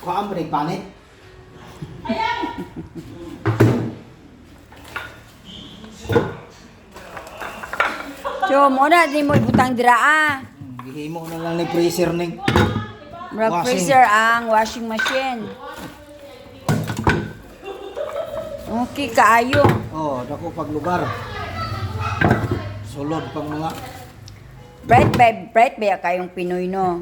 kuhaan mo na panit. So, muna di mo ibutang dira ah. Gihimo na lang ni freezer ning. Murag Washing. freezer ang washing machine. Okay, kaayo. Oh, dako pag lugar. Sulod pang mga Bright ba kayong Pinoy no?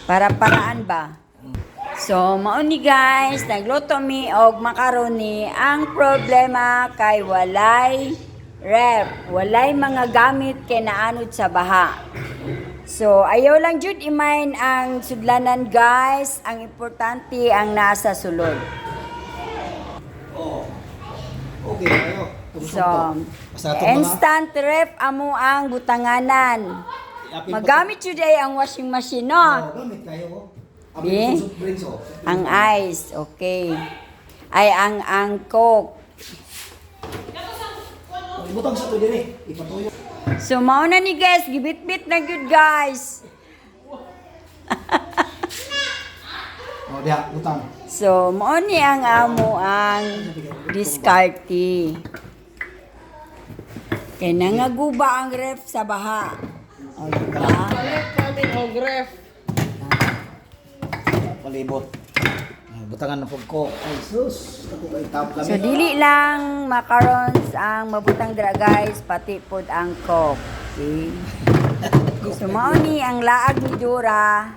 Para-paraan ba? So, mauni guys, nagluto mi og macaroni. Ang problema kay walay ref, walay mga gamit kay naanod sa baha. So, ayaw lang jud imain ang sudlanan guys. Ang importante ang nasa sulod. oh. Okay, ayo. So, instant ref amo ang butanganan. Magamit jud ay ang washing machine no. Oh, gamit kayo. Di? Ang ice, okay. Ay ang coke. Ibutang sa to dire, ipatuyo. So mao na ni guys, gibit-bit na gyud guys. Oh, diha, utang. So mao ni ang amo ang diskarte. Kay nangaguba ang ref sa baha. O diba? Palit kami og ref. Palibot. Butangan na pag ko. Ay, sus. Ako kay tap kami. So dili lang macarons ang mabutang dira guys, pati pod ang coke. Okay. So mao ni ang laag ni Dora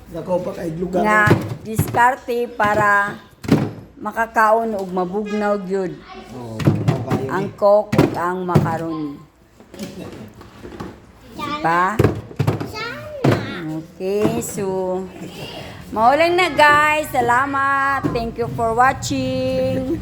Dako pa kay lugar. nga diskarte para makakaon og mabugnaw gyud Oh, bugnaw kayo ang ni. coke ug ang macaroni. Diba? Okay, so maulang na guys. Salamat. Thank you for watching.